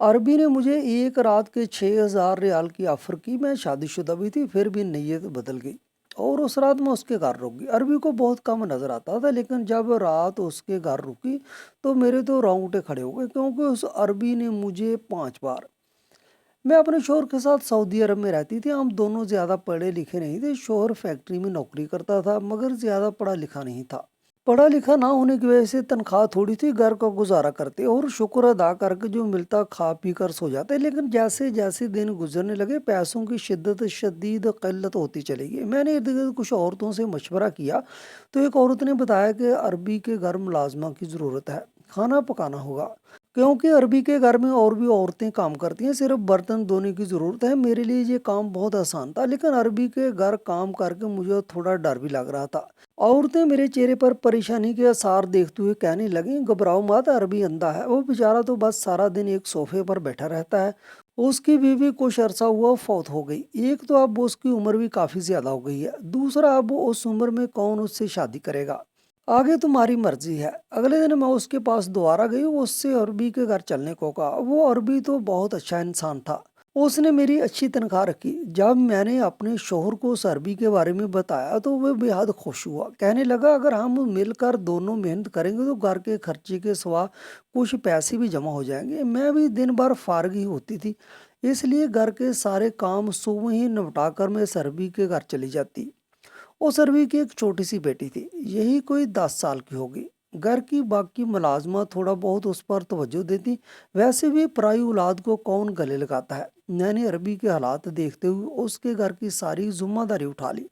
अरबी ने मुझे एक रात के 6,000 रियाल की ऑफर की। मैं शादीशुदा भी थी, फिर भी नीयत बदल गई और उस रात मैं उसके घर रुक गई। अरबी को बहुत कम नजर आता था, लेकिन जब रात उसके घर रुकी तो मेरे तो रोंगटे खड़े हो गए, क्योंकि उस अरबी ने मुझे 5 बार। मैं अपने शोहर के साथ सऊदी अरब में रहती थी। हम दोनों ज़्यादा पढ़े लिखे नहीं थे। शोहर फैक्ट्री में नौकरी करता था, मगर ज़्यादा पढ़ा लिखा नहीं था। पढ़ा लिखा ना होने की वजह से तनख्वाह थोड़ी थी, घर का गुजारा करते और शुक्र अदा करके जो मिलता खा पी कर सो जाते। लेकिन जैसे जैसे दिन गुजरने लगे, पैसों की शिद्दत शदीद किल्लत होती चली गई। मैंने इर्द गिर्द कुछ औरतों से मशवरा किया तो एक औरत ने बताया कि अरबी के घर मुलाजमा की ज़रूरत है, खाना पकाना होगा, क्योंकि अरबी के घर में और भी औरतें काम करती हैं, सिर्फ बर्तन धोने की ज़रूरत है। मेरे लिए ये काम बहुत आसान था, लेकिन अरबी के घर काम करके मुझे थोड़ा डर भी लग रहा था। औरतें मेरे चेहरे पर परेशानी के आसार देखते हुए कहने लगी, घबराओ मत, अरबी अंधा है, वो बेचारा तो बस सारा दिन एक सोफे पर बैठा रहता है। उसकी बीवी कुछ अरसा हुआ फौत हो गई। एक तो अब उसकी उम्र भी काफ़ी ज़्यादा हो गई है, दूसरा अब उस उम्र में कौन उससे शादी करेगा। आगे तुम्हारी मर्जी है। अगले दिन मैं उसके पास दोबारा गई, उससे अरबी के घर चलने को कहा। वो अरबी तो बहुत अच्छा इंसान था, उसने मेरी अच्छी तनख्वाह रखी। जब मैंने अपने शोहर को उस अरबी के बारे में बताया तो वह बेहद खुश हुआ, कहने लगा अगर हम मिलकर दोनों मेहनत करेंगे तो घर के खर्चे के सिवा कुछ पैसे भी जमा हो जाएंगे। मैं भी दिन भर फारग ही होती थी, इसलिए घर के सारे काम सुबह ही निपटा कर मैं इस अरबी के घर चली जाती। उस अरबी की एक छोटी सी बेटी थी, यही कोई 10 साल की होगी। घर की बाकी मुलाजमा थोड़ा बहुत उस पर तवज्जो देती। वैसे भी पराई औलाद को कौन गले लगाता है। मैंने अरबी के हालात देखते हुए उसके घर की सारी जिम्मेदारी उठा ली।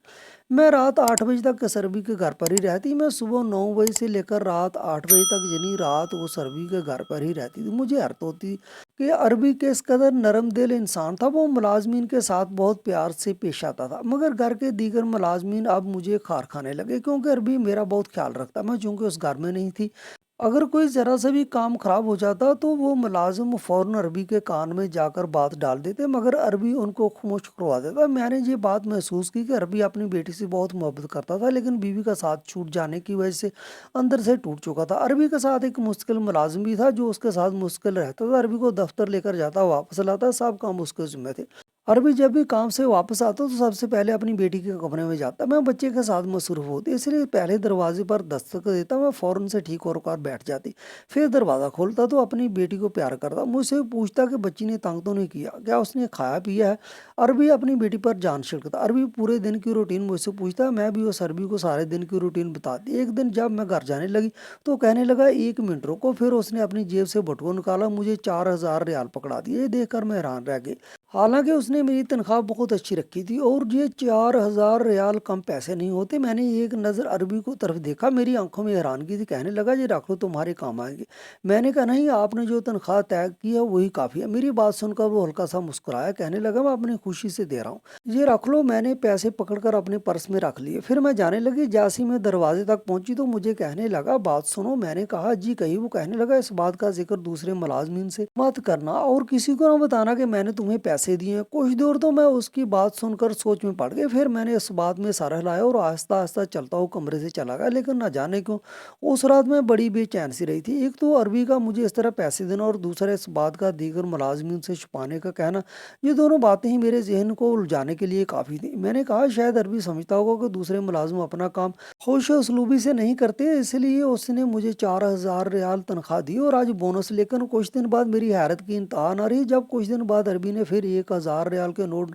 मैं रात 8 बजे तक सरबी के घर पर ही रहती। मैं सुबह 9 बजे से लेकर रात 8 बजे तक, यानी रात वो सरबी के घर पर ही रहती थी। मुझे हैरत होती कि अरबी के इस कदर नरम दिल इंसान था। वो मुलाजमीन के साथ बहुत प्यार से पेश आता था, मगर घर के दीगर मुलाजमीन अब मुझे खार खाने लगे, क्योंकि अरबी मेरा बहुत ख्याल रखता। मैं चूंकि उस घर में नहीं थी, अगर कोई ज़रा सा भी काम ख़राब हो जाता तो वो मुलाजिम फ़ौरन अरबी के कान में जाकर बात डाल देते, मगर अरबी उनको खामोश करवा देता। मैंने ये बात महसूस की कि अरबी अपनी बेटी से बहुत मोहब्बत करता था, लेकिन बीवी का साथ छूट जाने की वजह से अंदर से टूट चुका था। अरबी के साथ एक मुश्किल मुलाजिम भी था, जो उसके साथ मुश्किल रहता था। अरबी को दफ्तर लेकर जाता, वापस लाता, सब काम उसके ज़िम्मे थे। अरबी जब भी काम से वापस आता तो सबसे पहले अपनी बेटी के कमरे में जाता। मैं बच्चे के साथ मसरूफ होती, इसलिए पहले दरवाजे पर दस्तक देता। मैं फ़ौरन से ठीक होकर बैठ जाती, फिर दरवाज़ा खोलता तो अपनी बेटी को प्यार करता। मुझसे पूछता कि बच्ची ने तंग तो नहीं किया, क्या उसने खाया पिया है। अरबी अपनी बेटी पर जान छिड़कता। अरबी पूरे दिन की रूटीन मुझसे पूछता, मैं भी उस अरबी को सारे दिन की रूटीन बताती। एक दिन जब मैं घर जाने लगी तो कहने लगा 1 मिनट रुको। फिर उसने अपनी जेब से बटुआ निकाला, मुझे 4,000 रियाल पकड़ा दिए। ये देखकर मैं हैरान रह गई। हालांकि उसने मेरी तनख्वाह बहुत अच्छी रखी थी और ये 4,000 रियाल कम पैसे नहीं होते। मैंने एक नज़र अरबी को तरफ देखा, मेरी आंखों में हैरानगी थी। कहने लगा ये रख लो, तुम्हारे काम आएंगे। मैंने कहा नहीं, आपने जो तनख्वाह तय की है वही काफ़ी है। मेरी बात सुनकर वो हल्का सा मुस्कुराया, कहने लगा मैं अपनी खुशी से दे रहा हूँ, ये रख लो। मैंने पैसे पकड़कर अपने पर्स में रख लिए, फिर मैं जाने लगी। जैसे ही मैं दरवाजे तक पहुंची तो मुझे कहने लगा बात सुनो। मैंने कहा जी कही। वो कहने लगा इस बात का जिक्र दूसरे मुलाजमीन से मत करना और किसी को ना बताना कि मैंने तुम्हें पैसे दिए। कुछ देर तो मैं उसकी बात सुनकर सोच में पड़ गई, फिर मैंने इस बात में सर हिलाया और आहिस्ता आहिस्ता चलता हुआ कमरे से चला गया। लेकिन ना जाने क्यों उस रात में बड़ी बेचैन सी रही थी। एक तो अरबी का मुझे इस तरह पैसे देना और दूसरा इस बात का दीगर मुलाजमीन से छुपाने का कहना, ये दोनों बातें ही मेरे जहन को उलझाने के लिए काफ़ी थी। मैंने कहा शायद अरबी समझता होगा कि दूसरे मुलाजिम अपना काम खुश उसलूबी से नहीं करते, इसलिए उसने मुझे 4,000 रियाल तनख्वाह दी और आज बोनस। लेकिन कुछ दिन बाद मेरी हैरत की इंतहा न रही, जब कुछ दिन बाद अरबी ने फिर 1,000 रियाल के नोट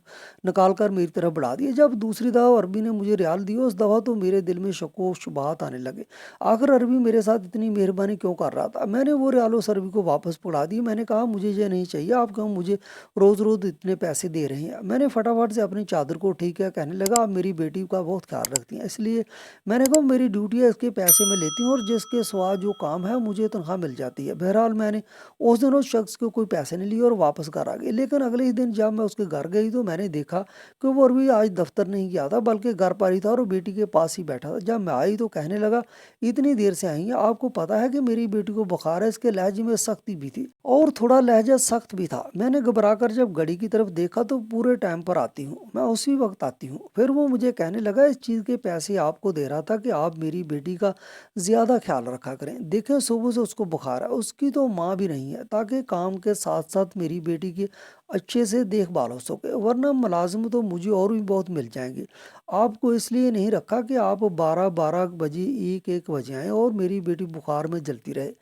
निकाल कर मेरी तरफ बढ़ा दिए। जब दूसरी दफ़ा अरबी ने मुझे रियाल दिए, उस दफ़ा तो मेरे दिल में शक व शुबहात आने लगे। आखिर अरबी मेरे साथ इतनी मेहरबानी क्यों कर रहा था। मैंने वो रियाल उस अरबी को वापस पकड़ा दिए। मैंने कहा मुझे ये नहीं चाहिए, आप क्यों मुझे रोज़ रोज़ इतने पैसे दे रहे हैं। मैंने फटाफट से अपनी चादर को ठीक किया, कहने लगा आप मेरी बेटी का बहुत ख्याल रखती हैं, इसलिए मैंने कहा मेरी ड्यूटी है, इसके पैसे मैं लेती हूँ और जिसके सवा जो काम है मुझे तनख्वाह मिल जाती है। बहरहाल मैंने उस दिन उस शख्स को कोई पैसे नहीं लिए और वापस घर आ गए। लेकिन अगले ही दिन जब मैं उसके घर गई तो मैंने देखा कि वो अरबी आज दफ्तर नहीं गया था बल्कि घर पर ही था और बेटी के पास ही बैठा था। जब मैं आई तो कहने लगा, इतनी देर से आई हैं, आपको पता है कि मेरी बेटी को बुखार है? इसके लहजे में सख्ती भी थी और थोड़ा लहजा सख्त भी था। मैंने घबरा कर जब घड़ी की तरफ देखा तो पूरे टाइम पर आती हूँ, मैं उसी वक्त आती हूँ। फिर वो मुझे कहने लगा, इस चीज़ के पैसे आपको दे रहा था कि आप मेरी बेटी का ज़्यादा ख्याल रखा करें। देखें सुबह से उसको बुखार है, उसकी तो माँ भी नहीं है, ताकि काम के साथ साथ मेरी बेटी की अच्छे से देखभाल हो सके, वरना मुलाजिम तो मुझे और भी बहुत मिल जाएंगे। आपको इसलिए नहीं रखा कि आप 12-12 बजे 1-1 बजे आएँ और मेरी बेटी बुखार में जलती रहे।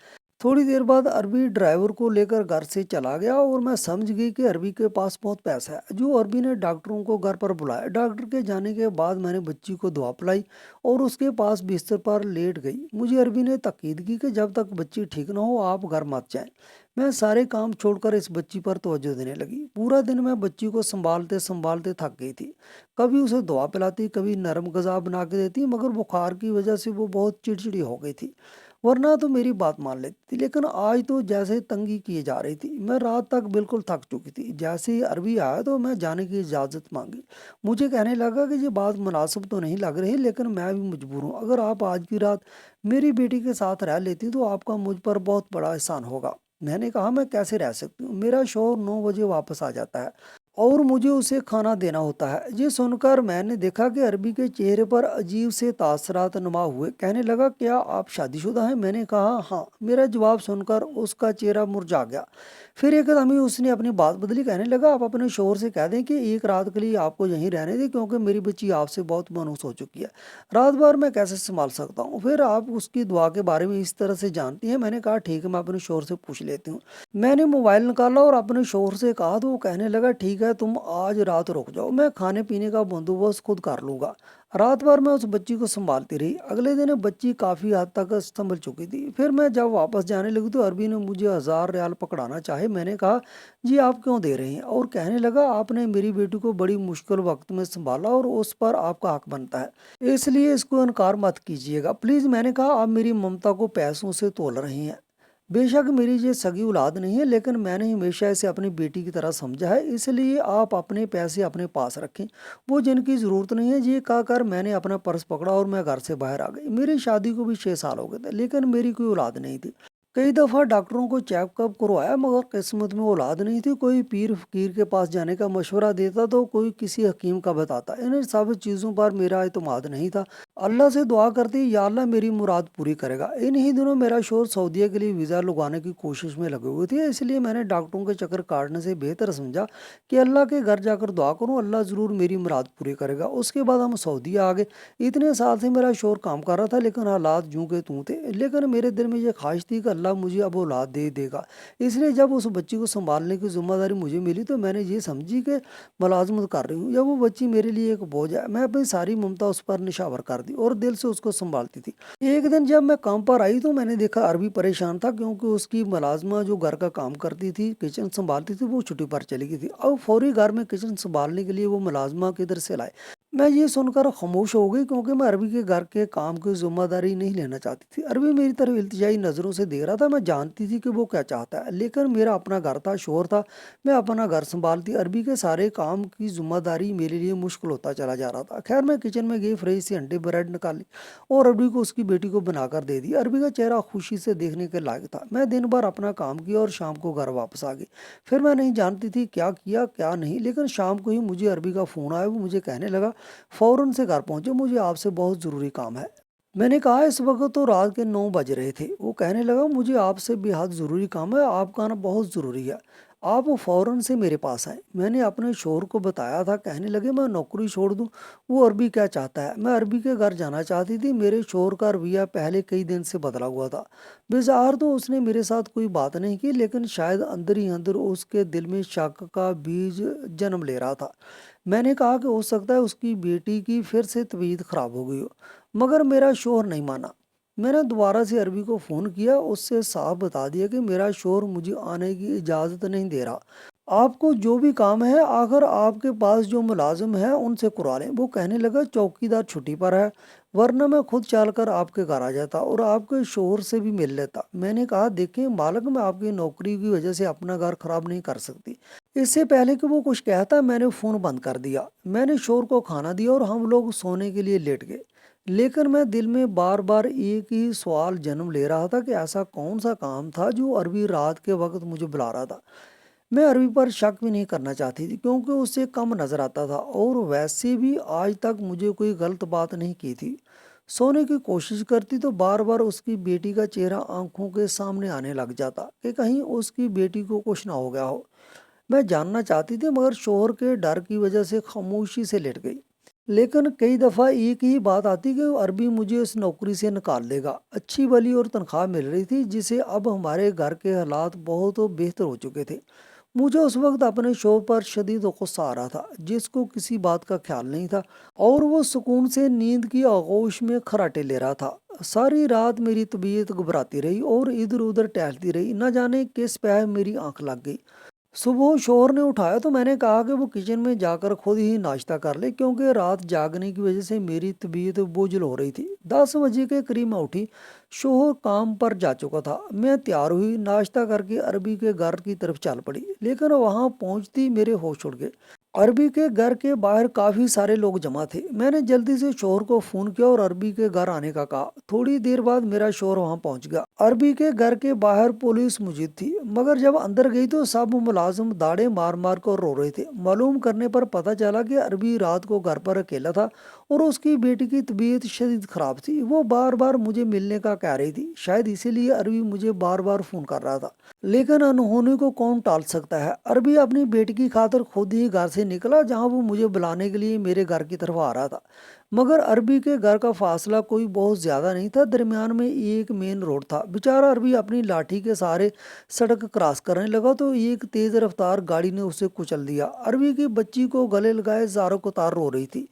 थोड़ी देर बाद अरबी ड्राइवर को लेकर घर से चला गया और मैं समझ गई कि अरबी के पास बहुत पैसा है। जो अरबी ने डॉक्टरों को घर पर बुलाया। डॉक्टर के जाने के बाद मैंने बच्ची को दवा पिलाई और उसके पास बिस्तर पर लेट गई। मुझे अरबी ने ताकीद की कि जब तक बच्ची ठीक ना हो आप घर मत जाएं। मैं सारे काम छोड़कर इस बच्ची पर तवज्जो देने लगी। पूरा दिन मैं बच्ची को संभालते संभालते थक गई थी। कभी उसे दवा पिलाती, कभी नरम गज़ा बना के देती, मगर बुखार की वजह से वो बहुत चिड़चिड़ी हो गई थी, वरना तो मेरी बात मान लेती थी। लेकिन आज तो जैसे तंगी किए जा रही थी। मैं रात तक बिल्कुल थक चुकी थी। जैसे ही अरबी आया तो मैं जाने की इजाज़त मांगी। मुझे कहने लगा कि ये बात मुनासिब तो नहीं लग रही, लेकिन मैं भी मजबूर हूँ। अगर आप आज की रात मेरी बेटी के साथ रह लेती तो आपका मुझ पर बहुत बड़ा एहसान होगा। मैंने कहा, मैं कैसे रह सकती हूँ? मेरा शौहर 9 बजे वापस आ जाता है और मुझे उसे खाना देना होता है। ये सुनकर मैंने देखा कि अरबी के चेहरे पर अजीब से तासरात नुमा हुए। कहने लगा, क्या आप शादीशुदा हैं? मैंने कहा, हाँ। मेरा जवाब सुनकर उसका चेहरा मुरझा गया। फिर एकदम ही उसने अपनी बात बदली। कहने लगा, आप अपने शोहर से कह दें कि एक रात के लिए आपको यहीं रहने दें, क्योंकि मेरी बच्ची आपसे बहुत मायूस हो चुकी है। रात भर मैं कैसे संभाल सकता हूँ? फिर आप उसकी दुआ के बारे में इस तरह से जानती हैं? मैंने कहा, ठीक है, मैं अपने शोहर से पूछ लेती हूँ। मैंने मोबाइल निकाला और अपने शोहर से कहा तो वो कहने लगा, ठीक है, तुम आज रात रुक जाओ, मैं खाने पीने का बंदोबस्त खुद कर लूँगा। रात भर मैं उस बच्ची को संभालती रही। अगले दिन बच्ची काफ़ी हद तक संभल चुकी थी। फिर मैं जब वापस जाने लगी तो अरबी ने मुझे 1000 रियाल पकड़ाना चाहे। मैंने कहा, जी आप क्यों दे रहे हैं? और कहने लगा, आपने मेरी बेटी को बड़ी मुश्किल वक्त में संभाला और उस पर आपका हक बनता है, इसलिए इसको इनकार मत कीजिएगा प्लीज़। मैंने कहा, आप मेरी ममता को पैसों से तोल रहे हैं। बेशक मेरी ये सगी औलाद नहीं है, लेकिन मैंने हमेशा इसे अपनी बेटी की तरह समझा है, इसलिए आप अपने पैसे अपने पास रखें, वो जिनकी ज़रूरत नहीं है। ये कहकर मैंने अपना पर्स पकड़ा और मैं घर से बाहर आ गई। मेरी शादी को भी 6 साल हो गए थे, लेकिन मेरी कोई औलाद नहीं थी। कई दफ़ा डॉक्टरों को चेकअप करवाया, मगर किस्मत में औलाद नहीं थी। कोई पीर फकीर के पास जाने का मशवरा देता तो कोई किसी हकीम का बताता। इन सब चीज़ों पर मेरा एतमाद नहीं था। अल्लाह से दुआ करती, या अल्लाह मेरी मुराद पूरी करेगा। इन ही दिनों मेरा शोहर सऊदीया के लिए वीज़ा लगवाने की कोशिश में लगे हुए थे, इसलिए मैंने डॉक्टरों के चक्कर काटने से बेहतर समझा कि अल्लाह के घर जाकर दुआ करूं, अल्लाह ज़रूर मेरी मुराद पूरी करेगा। उसके बाद हम सऊदीया आ गए। इतने साल से मेरा शोहर काम कर रहा था, लेकिन हालात यूं के तूं थे। लेकिन मेरे दिल में ये ख्वाहिश थी कि अल्लाह मुझे अब औलाद दे देगा। इसलिए जब उस बच्ची को संभालने की जिम्मेदारी मुझे मिली तो मैंने ये समझी कि मुलाजमत कर रही हूँ, या वो बच्ची मेरे लिए एक बोझ है। मैं अपनी सारी ममता उस पर निछावर कर दी और दिल से उसको संभालती थी। एक दिन जब मैं काम पर आई तो मैंने देखा अरबी परेशान था, क्योंकि उसकी मुलाजमा जो घर का काम करती थी, किचन संभालती थी, वो छुट्टी पर चली गई थी। अब फौरी घर में किचन संभालने के लिए वो मुलाजमा किधर से लाए? मैं ये सुनकर खामोश हो गई, क्योंकि मैं अरबी के घर के काम की जिम्मेदारी नहीं लेना चाहती थी। अरबी मेरी तरफ इल्तिजाई नज़रों से देख रहा था। मैं जानती थी कि वो क्या चाहता है, लेकिन मेरा अपना घर था, शोहर था, मैं अपना घर संभालती। अरबी के सारे काम की जिम्मेदारी मेरे लिए मुश्किल होता चला जा रहा था। खैर, मैं किचन में गई, फ्रिज से अंडे ब्रेड निकाली और अरबी को उसकी बेटी को बनाकर दे दी। अरबी का चेहरा खुशी से देखने के लायक था। मैं दिन भर अपना काम किया और शाम को घर वापस आ गई। फिर मैं नहीं जानती थी क्या किया क्या नहीं, लेकिन शाम को ही मुझे अरबी का फ़ोन आया। वो मुझे कहने लगा, फ़ौरन से घर पहुँचे, मुझे आपसे बहुत ज़रूरी काम है। मैंने कहा, इस वक्त तो रात के 9 बज रहे थे। वो कहने लगा, मुझे आपसे बेहद ज़रूरी काम है, आपका आना बहुत ज़रूरी है, आप फ़ौरन से मेरे पास आए। मैंने अपने शोहर को बताया था। कहने लगे, मैं नौकरी छोड़ दूं? वो अरबी क्या चाहता है? मैं अरबी के घर जाना चाहती थी। मेरे शोहर का रवैया पहले कई दिन से बदला हुआ था। बेज़ाहिर तो उसने मेरे साथ कोई बात नहीं की, लेकिन शायद अंदर ही अंदर उसके दिल में शक का बीज जन्म ले रहा था। मैंने कहा कि हो सकता है उसकी बेटी की फिर से तबीयत खराब हो गई हो, मगर मेरा शोहर नहीं माना। मैंने दोबारा से अरबी को फ़ोन किया, उससे साफ बता दिया कि मेरा शोहर मुझे आने की इजाज़त नहीं दे रहा। आपको जो भी काम है, आखिर आपके पास जो मुलाजिम है उनसे करवा लें। वो कहने लगा, चौकीदार छुट्टी पर है, वरना मैं खुद चल कर आपके घर आ जाता और आपके शोहर से भी मिल लेता। मैंने कहा, देखें मालिक, मैं आपकी नौकरी की वजह से अपना घर खराब नहीं कर सकती। اس سے پہلے کہ وہ کچھ کہتا میں نے فون بند کر دیا، میں نے شور کو کھانا دیا اور ہم لوگ سونے کے لیے لیٹ گئے۔ لیکن میں دل میں بار بار ایک ہی سوال جنم لے رہا تھا کہ ایسا کون سا کام تھا جو عربی رات کے وقت مجھے بلا رہا تھا۔ میں عربی پر شک بھی نہیں کرنا چاہتی تھی کیونکہ اس سے کم نظر آتا تھا، اور ویسے بھی آج تک مجھے کوئی غلط بات نہیں کی تھی۔ سونے کی کوشش کرتی تو بار بار اس کی بیٹی کا چہرہ آنکھوں کے سامنے آنے لگ جاتا کہ کہیں اس کی بیٹی کو کچھ نہ ہو گیا ہو۔ میں جاننا چاہتی تھی مگر شوہر کے ڈر کی وجہ سے خاموشی سے لیٹ گئی۔ لیکن کئی دفعہ ایک ہی بات آتی کہ عربی مجھے اس نوکری سے نکال لے گا۔ اچھی بلی اور تنخواہ مل رہی تھی جسے اب ہمارے گھر کے حالات بہت بہتر ہو چکے تھے۔ مجھے اس وقت اپنے شوہر پر شدید غصہ آ رہا تھا جس کو کسی بات کا خیال نہیں تھا، اور وہ سکون سے نیند کی آغوش میں خراٹے لے رہا تھا۔ ساری رات میری طبیعت گھبراتی رہی اور ادھر ادھر ٹہلتی رہی، نہ جانے کس پہ میری آنکھ لگ گئی۔ صبح شوہر نے اٹھایا تو میں نے کہا کہ وہ کچن میں جا کر خود ہی ناشتہ کر لے کیونکہ رات جاگنے کی وجہ سے میری طبیعت بوجھل ہو رہی تھی۔ 10 بجے کے قریب میں اٹھی، شوہر کام پر جا چکا تھا۔ میں تیار ہوئی، ناشتہ کر کے عربی کے گھر کی طرف چل پڑی، لیکن وہاں پہنچتی میرے ہوش اڑ گئے۔ عربی کے گھر کے باہر کافی سارے لوگ جمع تھے۔ میں نے جلدی سے شوہر کو فون کیا اور عربی کے گھر آنے کا کہا۔ تھوڑی دیر بعد میرا شوہر وہاں پہنچ گیا۔ عربی کے گھر کے باہر پولیس موجود تھی، مگر جب اندر گئی تو سب ملازم داڑے مار مار کر رو رہے تھے۔ معلوم کرنے پر پتہ چلا کہ عربی رات کو گھر پر اکیلا تھا اور اس کی بیٹی کی طبیعت شدید خراب تھی۔ وہ بار بار مجھے ملنے کا کہہ رہی تھی، شاید اسی لیے عربی مجھے بار بار فون کر رہا تھا۔ لیکن انہونے کو کون ٹال سکتا ہے؟ عربی اپنی بیٹی کی خاطر خود ہی گھر سے نکلا جہاں وہ مجھے بلانے کے لیے میرے گھر کی طرف آ رہا تھا، مگر عربی کے گھر کا فاصلہ کوئی بہت زیادہ نہیں تھا۔ درمیان میں ایک مین روڈ تھا۔ بیچارہ عربی اپنی لاٹھی کے سہارے سڑک کراس کرنے لگا تو ایک تیز رفتار گاڑی نے اسے کچل دیا۔ عربی کی بچی کو گلے لگائے زاروں کو تار رو رہی تھی۔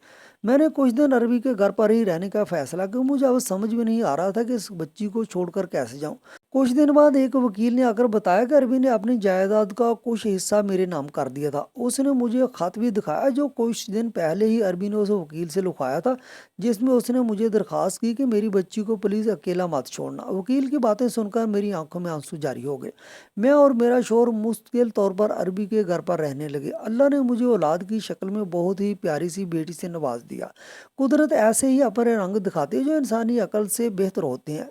میں نے کچھ دن عربی کے گھر پر ہی رہنے کا فیصلہ کیا، مجھے اب سمجھ میں نہیں آ رہا تھا کہ اس بچی کو چھوڑ کر کیسے جاؤں۔ کچھ دن بعد ایک وکیل نے آ کر بتایا کہ عربی نے اپنی جائیداد کا کچھ حصہ میرے نام کر دیا تھا۔ اس نے مجھے خط بھی دکھایا جو کچھ دن پہلے ہی عربی نے اس وکیل سے لکھوایا تھا، جس میں اس نے مجھے درخواست کی کہ میری بچی کو پلیز اکیلا مت چھوڑنا۔ وکیل کی باتیں سن کر میری آنکھوں میں آنسو جاری ہو گئے۔ میں اور میرا شوہر مستقل طور پر عربی کے گھر پر رہنے لگے۔ اللہ نے مجھے اولاد کی شکل میں بہت ہی پیاری سی بیٹی سے نواز دیا۔ قدرت ایسے ہی اپنے رنگ دکھاتی ہے جو انسانی عقل سے بہتر ہوتے ہیں۔